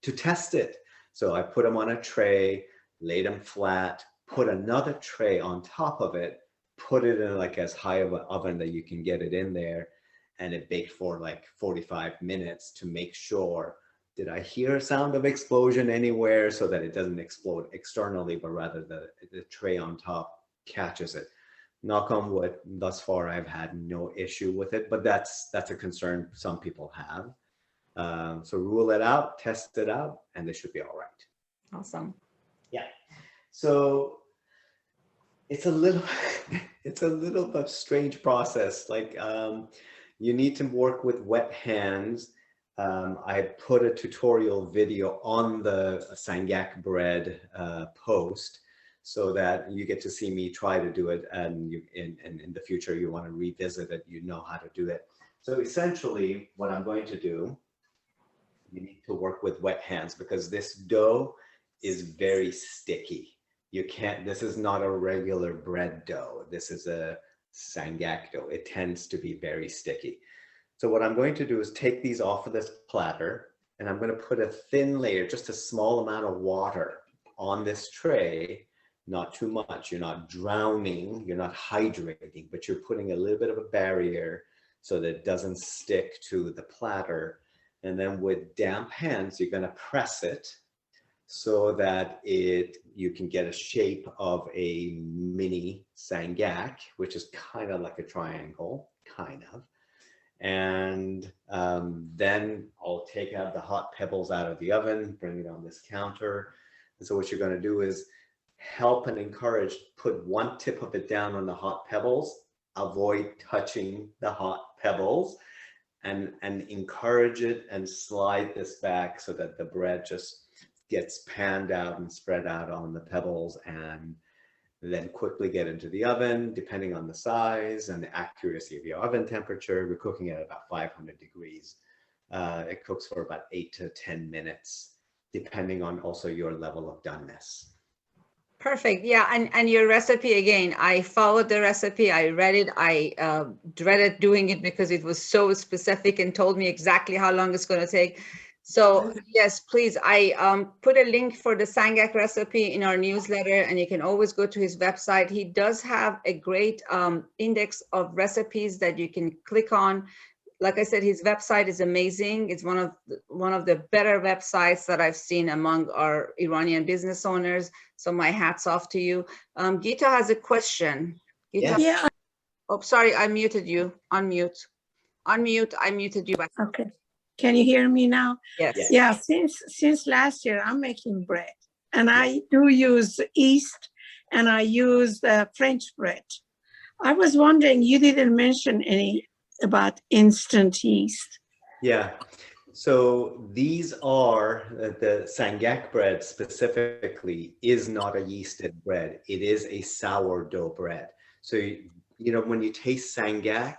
to test it. So I put them on a tray, laid them flat, put another tray on top of it, put it in like as high of an oven that you can get it in there, and it baked for like 45 minutes to make sure, did I hear a sound of explosion anywhere, so that it doesn't explode externally, but rather the tray on top catches it. Knock on wood, thus far I've had no issue with it, but that's a concern some people have. So rule it out, test it out, and they should be all right. Awesome. Yeah. So it's a little, it's a little bit strange process. Like you need to work with wet hands. I put a tutorial video on the Sangak bread post so that you get to see me try to do it, and you, in the future you want to revisit it, you know how to do it. So essentially what I'm going to do, you need to work with wet hands because this dough is very sticky. You can't, this is not a regular bread dough. This is a Sangak dough. It tends to be very sticky. So what I'm going to do is take these off of this platter, and I'm going to put a thin layer, just a small amount of water on this tray, not too much. You're not drowning, you're not hydrating, but you're putting a little bit of a barrier so that it doesn't stick to the platter. And then with damp hands, you're going to press it so that you can get a shape of a mini Sangak, which is kind of like a triangle, kind of. And then I'll take out the hot pebbles out of the oven, bring it on this counter. And so what you're going to do is help and encourage, put one tip of it down on the hot pebbles, avoid touching the hot pebbles, and encourage it and slide this back so that the bread just gets panned out and spread out on the pebbles, and then quickly get into the oven. Depending on the size and the accuracy of your oven temperature, we're cooking at about 500 degrees. It cooks for about 8 to 10 minutes, depending on also your level of doneness. Perfect. Yeah. And your recipe, again, I followed the recipe. I read it. I dreaded doing it because it was so specific and told me exactly how long it's going to take. So yes, please. I put a link for the Sangak recipe in our newsletter, and you can always go to his website. He does have a great index of recipes that you can click on. Like I said, his website is amazing. It's one of the better websites that I've seen among our Iranian business owners. So my hat's off to you. Gita has a question. Gita, Yeah. Oh, sorry, I muted you. Unmute. Unmute. I muted you. Okay. Can you hear me now? Yes. Yeah. Since last year, I'm making bread, and I do use yeast, and I use French bread. I was wondering, you didn't mention any about instant yeast. Yeah. So these are the Sangak bread specifically is not a yeasted bread. It is a sourdough bread. So, you know, when you taste Sangak,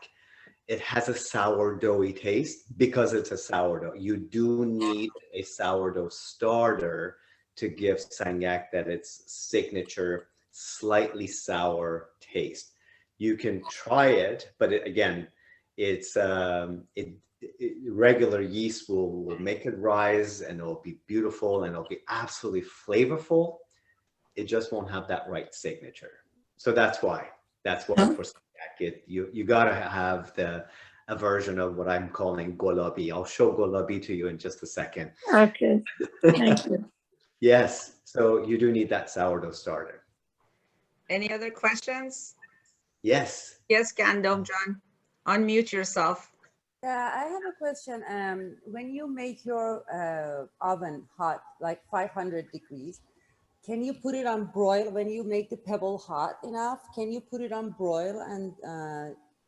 it has a sourdoughy taste because it's a sourdough. You do need a sourdough starter to give Sangak that its signature, slightly sour taste. You can try it, but again, it's regular yeast will make it rise, and it'll be beautiful and it'll be absolutely flavorful. It just won't have that right signature. So that's why for Sangak, you gotta have a version of what I'm calling golabi. I'll show golabi to you in just a second. Okay, thank you. Yes, so you do need that sourdough starter. Any other questions? Yes. Yes, Gandalf John. Unmute yourself. Yeah, I have a question. When you make your oven hot, like 500 degrees, can you put it on broil when you make the pebble hot enough? Can you put it on broil and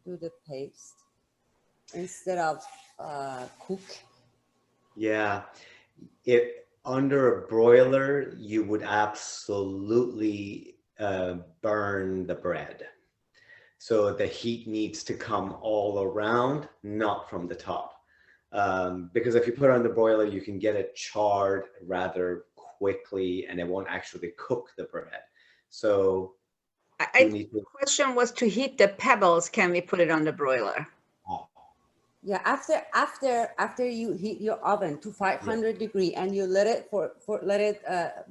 do the paste instead of cook? Yeah, if under a broiler, you would absolutely burn the bread. So the heat needs to come all around, not from the top. Because if you put it on the broiler, you can get it charred rather quickly and it won't actually cook the bread. So the question was to heat the pebbles. Can we put it on the broiler? Yeah, after you heat your oven to 500 degree and you let it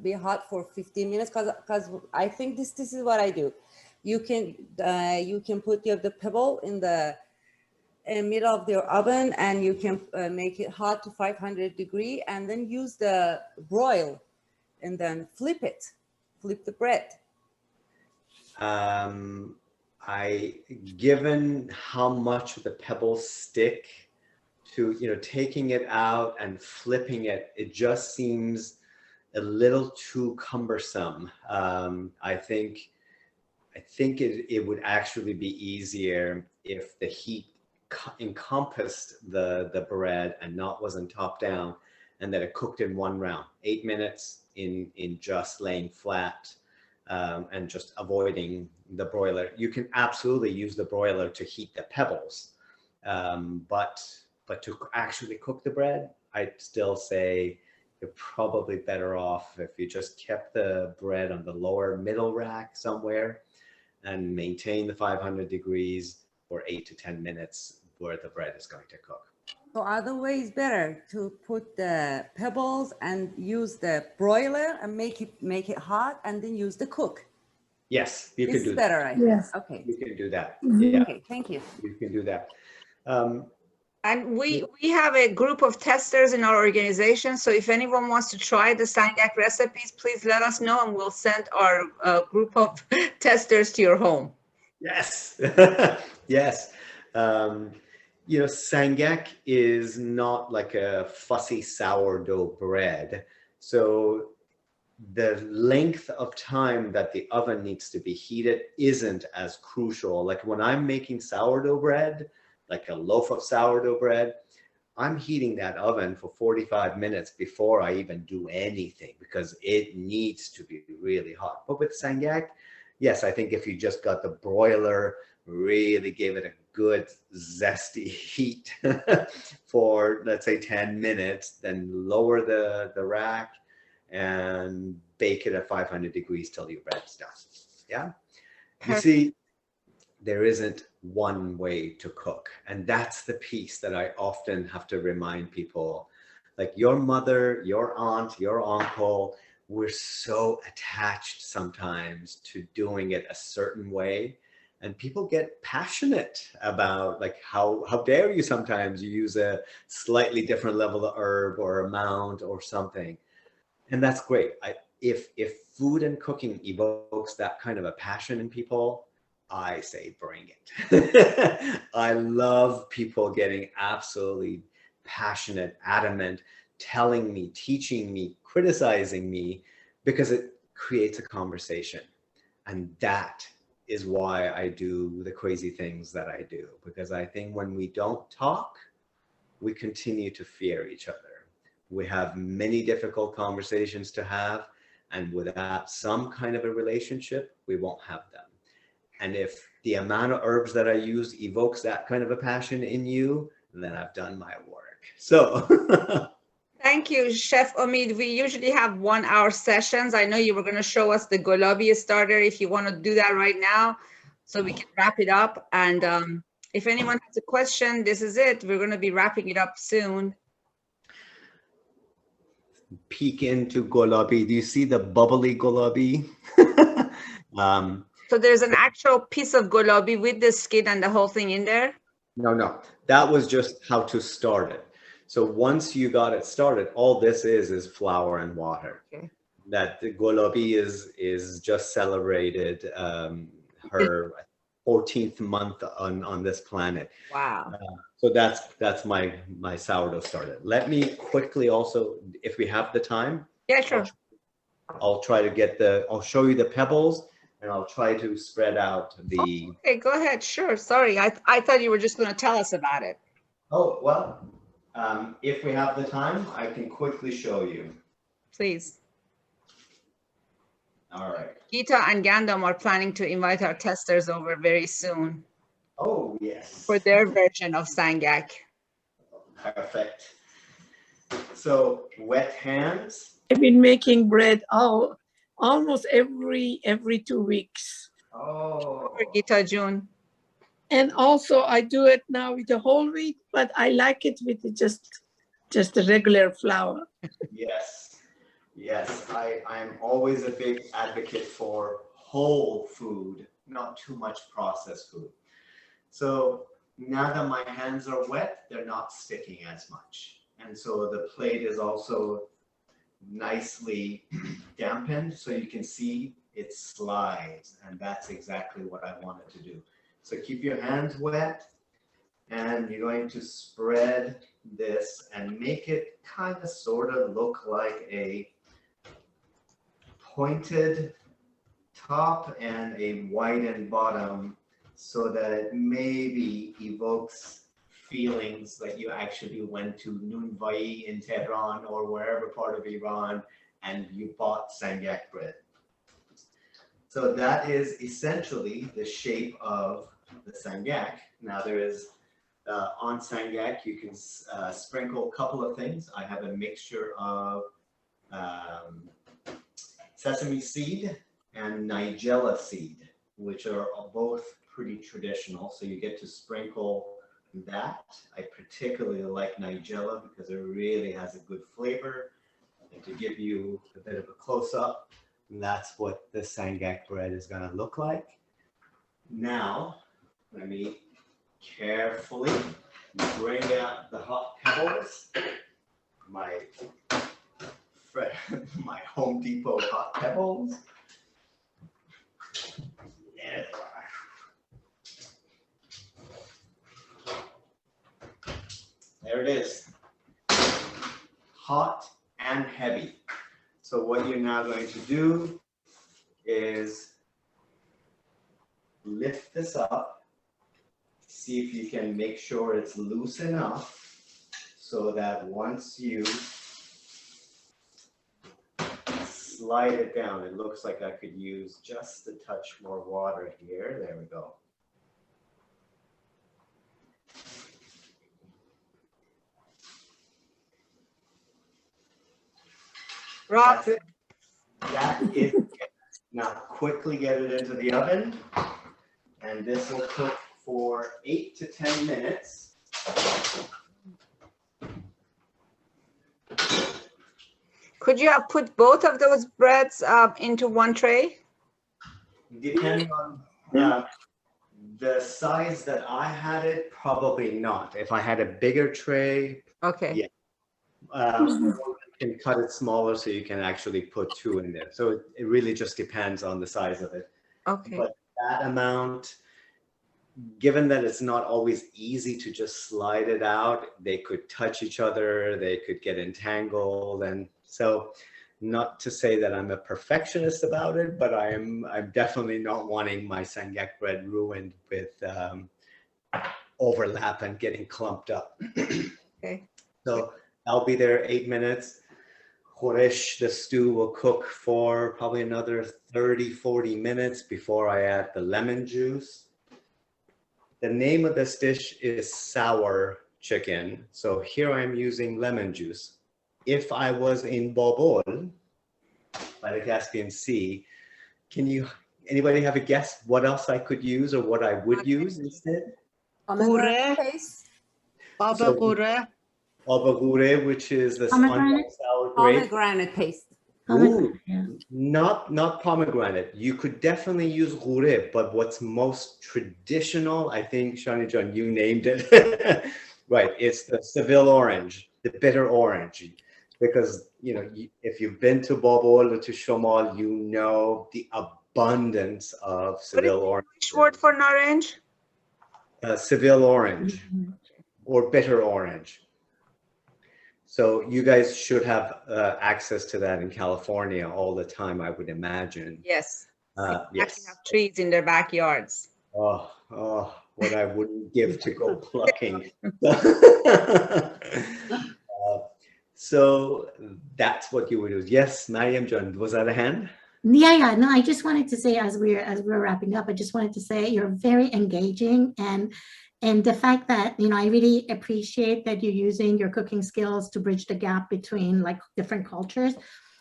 be hot for 15 minutes, because I think this is what I do. You can put the pebble in the middle of your oven, and you can make it hot to 500 degree, and then use the broil, and then flip the bread. given how much the pebbles stick to, taking it out and flipping it, it just seems a little too cumbersome. I think it would actually be easier if the heat encompassed the bread and wasn't top down, and that it cooked in one round, 8 minutes in just laying flat, and just avoiding the broiler. You can absolutely use the broiler to heat the pebbles, but to actually cook the bread, I'd still say you're probably better off if you just kept the bread on the lower middle rack somewhere and maintain the 500 degrees for 8 to 10 minutes where the bread is going to cook. So other way is better to put the pebbles and use the broiler and make it hot, and then use the cook. Yes, you can do better, that. I think. Yes. Okay. You can do that. Mhm. Yeah, Okay, thank you. you can do that. And we have a group of testers in our organization. So if anyone wants to try the Sangak recipes, please let us know, and we'll send our group of testers to your home. Yes, yes. Sangak is not like a fussy sourdough bread. So the length of time that the oven needs to be heated isn't as crucial. Like when I'm making sourdough bread, like a loaf of sourdough bread, I'm heating that oven for 45 minutes before I even do anything, because it needs to be really hot. But with Sangak, yes, I think if you just got the broiler, really gave it a good zesty heat for, let's say, 10 minutes, then lower the rack and bake it at 500 degrees till your bread's done. Yeah. You see, there isn't one way to cook. And that's the piece that I often have to remind people. Like your mother, your aunt, your uncle, we're so attached sometimes to doing it a certain way. And people get passionate about, like, how dare you sometimes you use a slightly different level of herb or amount or something. And that's great. If food and cooking evokes that kind of a passion in people, I say bring it. I love people getting absolutely passionate, adamant, telling me, teaching me, criticizing me, because it creates a conversation. And that is why I do the crazy things that I do, because I think when we don't talk, we continue to fear each other. We have many difficult conversations to have, and without some kind of a relationship, we won't have them. And if the amount of herbs that I use evokes that kind of a passion in you, then I've done my work. So thank you, Chef Omid. We usually have 1 hour sessions. I know you were going to show us the gulabi starter. If you want to do that right now, so we can wrap it up. And if anyone has a question, this is it. We're going to be wrapping it up soon. Peek into gulabi. Do you see the bubbly gulabi? So there's an actual piece of gulabi with the skin and the whole thing in there? No. That was just how to start it. So once you got it started, all this is flour and water. Okay. That the gulabi is just celebrated her 14th month on this planet. Wow. So that's my sourdough starter. Let me quickly also, if we have the time. Yeah, sure. I'll try to I'll show you the pebbles, and I'll try to spread out the. Okay, go ahead. Sure. Sorry, I thought you were just going to tell us about it. Oh, well, if we have the time, I can quickly show you. Please. All right. Gita and Gandam are planning to invite our testers over very soon. Oh, yes. For their version of Sangak. Perfect. So, wet hands. I've been making bread almost every 2 weeks. Oh. For Gita June. And also I do it now with the whole wheat, but I like it with just the regular flour. Yes, I'm always a big advocate for whole food, not too much processed food. So now that my hands are wet, they're not sticking as much. And so the plate is also nicely dampened, so you can see it slides, and that's exactly what I wanted to do. So keep your hands wet, and you're going to spread this and make it kind of sort of look like a pointed top and a widened bottom, so that it maybe evokes feelings that you actually went to Nunvai in Tehran or wherever part of Iran and you bought sangak bread. So that is essentially the shape of the sangak. Now there is, on sangak, you can sprinkle a couple of things. I have a mixture of sesame seed and nigella seed, which are both pretty traditional. So you get to sprinkle that. I particularly like nigella because it really has a good flavor. And to give you a bit of a close-up, that's what the sangak bread is going to look like. Now, let me carefully bring out the hot pebbles, my Home Depot hot pebbles. There they are. There it is. Hot and heavy. So what you're now going to do is lift this up, see if you can make sure it's loose enough so that once you slide it down, it looks like I could use just a touch more water here. There we go. Rob, That's it. That is it. Now quickly get it into the oven, and this will cook for 8 to 10 minutes. could you have put both of those breads into one tray? Depending on the size that I had it, probably not. If I had a bigger tray, Okay. yeah. You can cut it smaller so you can actually put 2 in there. So it really just depends on the size of it. Okay. But that amount, given that it's not always easy to just slide it out, they could touch each other, they could get entangled. And so not to say that I'm a perfectionist about it, but I'm definitely not wanting my sangak bread ruined with overlap and getting clumped up. Okay. So I'll be there 8 minutes. Khoresh, the stew, will cook for probably another 30-40 minutes before I add the lemon juice. The name of this dish is sour chicken. So here I'm using lemon juice. If I was in Bobol, by the Caspian Sea, anybody have a guess what else I could use or what I would use instead? Pomegranate paste. Abagure, which is the Pomegranate? sour grape. Pomegranate paste. Ooh, Yeah. not pomegranate. You could definitely use gure, but what's most traditional, I think, Shani John, you named it. Right, it's the Seville orange, the bitter orange. Because, you know, if you've been to Bobol or to Shomal, you know the abundance of Seville orange. Which word for orange? Seville orange or bitter orange. So you guys should have access to that in California all the time, I would imagine. Yes. Yes. Actually have trees in their backyards. Oh, what I wouldn't give to go plucking. So that's what you would do. Yes, Mariam John, was that a hand? Yeah. No, I just wanted to say, as we're wrapping up, I just wanted to say you're very engaging, and the fact that, you know, I really appreciate that you're using your cooking skills to bridge the gap between like different cultures.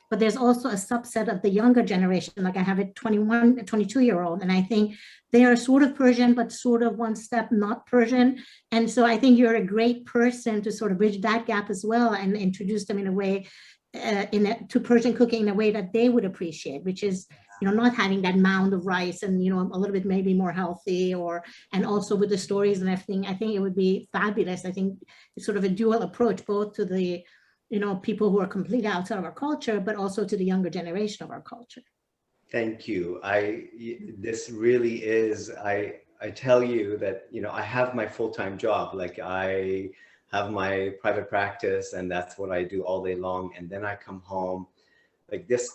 But there's also a subset of the younger generation. Like I have a 22-year-old, and I think they are sort of Persian, but sort of one step not Persian. And so I think you're a great person to sort of bridge that gap as well and introduce them in a way to Persian cooking in a way that they would appreciate, which is, you know, not having that mound of rice and, you know, a little bit maybe more healthy, and also with the stories and everything. I think it would be fabulous. I think it's sort of a dual approach, both to the, you know, people who are completely outside of our culture, but also to the younger generation of our culture. Thank you. This really is, I tell you that, you know, I have my full-time job. Like I have my private practice and that's what I do all day long. And then I come home like this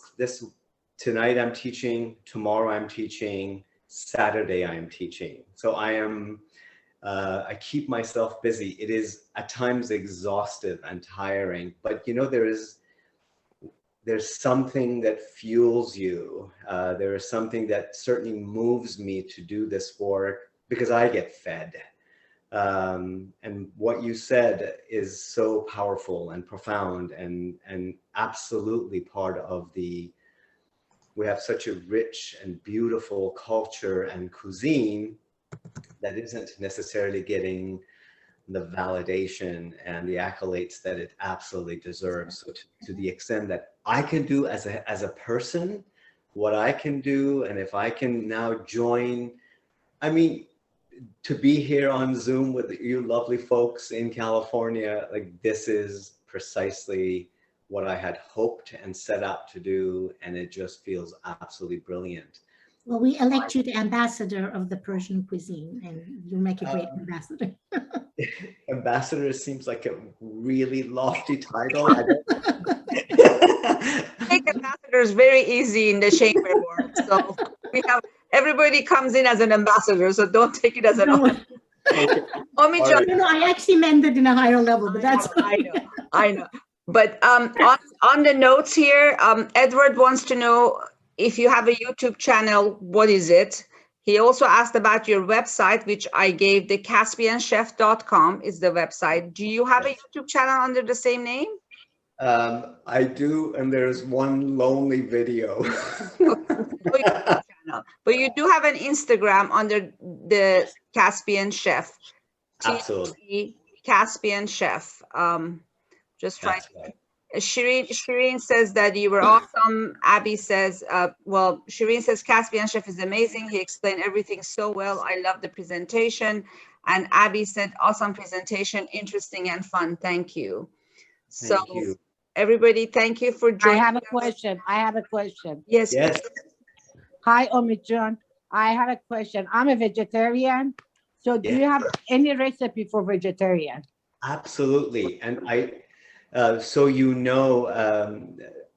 tonight I'm teaching, tomorrow I'm teaching, Saturday I'm teaching. So I keep myself busy. It is at times exhaustive and tiring, but you know, there's something that fuels you. There is something that certainly moves me to do this work because I get fed. And what you said is so powerful and profound and absolutely part of we have such a rich and beautiful culture and cuisine that isn't necessarily getting the validation and the accolades that it absolutely deserves. So to the extent that I can do as a person, what I can do, and if I can now join, I mean, to be here on Zoom with you lovely folks in California, like this is precisely what I had hoped and set out to do, and it just feels absolutely brilliant. Well, we elect you the ambassador of the Persian cuisine, and you make a great ambassador. Ambassador seems like a really lofty title. Make ambassadors very easy in the shaker world. So we have everybody comes in as an ambassador, so don't take it as an honor. No, I actually meant it in a higher level, but that's I know. But on the notes here, Edward wants to know if you have a YouTube channel, what is it? He also asked about your website, which I gave, the caspianchef.com is the website. Do you have a YouTube channel under the same name? I do, and there's one lonely video. But you do have an Instagram under the Caspian Chef. Absolutely. Caspian Chef. Just try. Shireen says that you were awesome. Abby says, well, Shireen says Caspian Chef is amazing. He explained everything so well. I love the presentation. And Abby said, awesome presentation, interesting and fun. Thank you. So everybody, thank you for joining. I have a question. I have a question. Yes. Yes. Hi, Omid-John. I have a question. I'm a vegetarian. So do you have any recipe for vegetarian? Absolutely. And so you know,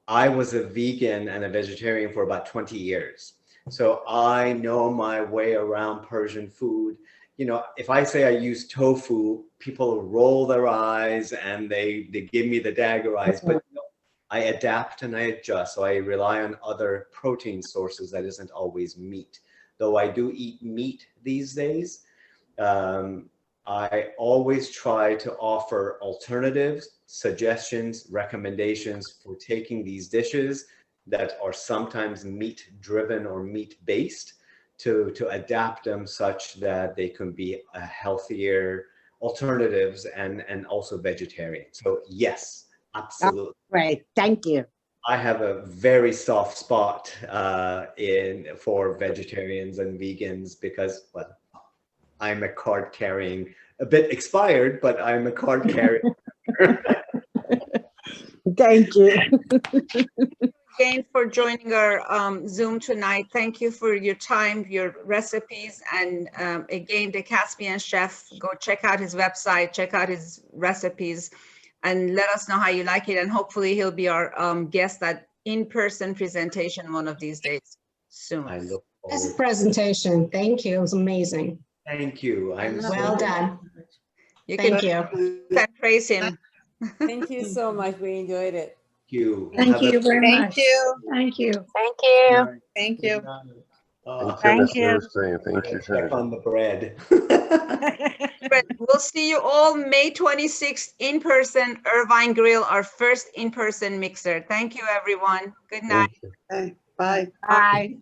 I was a vegan and a vegetarian for about 20 years. So I know my way around Persian food. You know, if I say I use tofu, people roll their eyes and they give me the dagger eyes, but you know, I adapt and I adjust. So I rely on other protein sources that isn't always meat. Though I do eat meat these days, I always try to offer alternatives, suggestions, recommendations for taking these dishes that are sometimes meat driven or meat based to adapt them such that they can be a healthier alternatives and also vegetarian. So yes, absolutely. Right. Thank you. I have a very soft spot for vegetarians and vegans because, well, I'm a card carrying, a bit expired, but I'm a card carrier. Thank you. Again for joining our Zoom tonight. Thank you for your time, your recipes, and again, the Caspian Chef. Go check out his website, check out his recipes, and let us know how you like it. And hopefully he'll be our guest at in-person presentation one of these days soon. I look forward. This presentation, thank you. It was amazing. Thank you. Well done. Thank you. Praise him. Thank you so much. We enjoyed it. Thank you very much. Thank you. Thank you. Thank you. Thank you. Thank you. Thank you. Check on the bread. We'll see you all May 26th in person, Irvine Grill, our first in-person mixer. Thank you, everyone. Good night. Bye. Bye.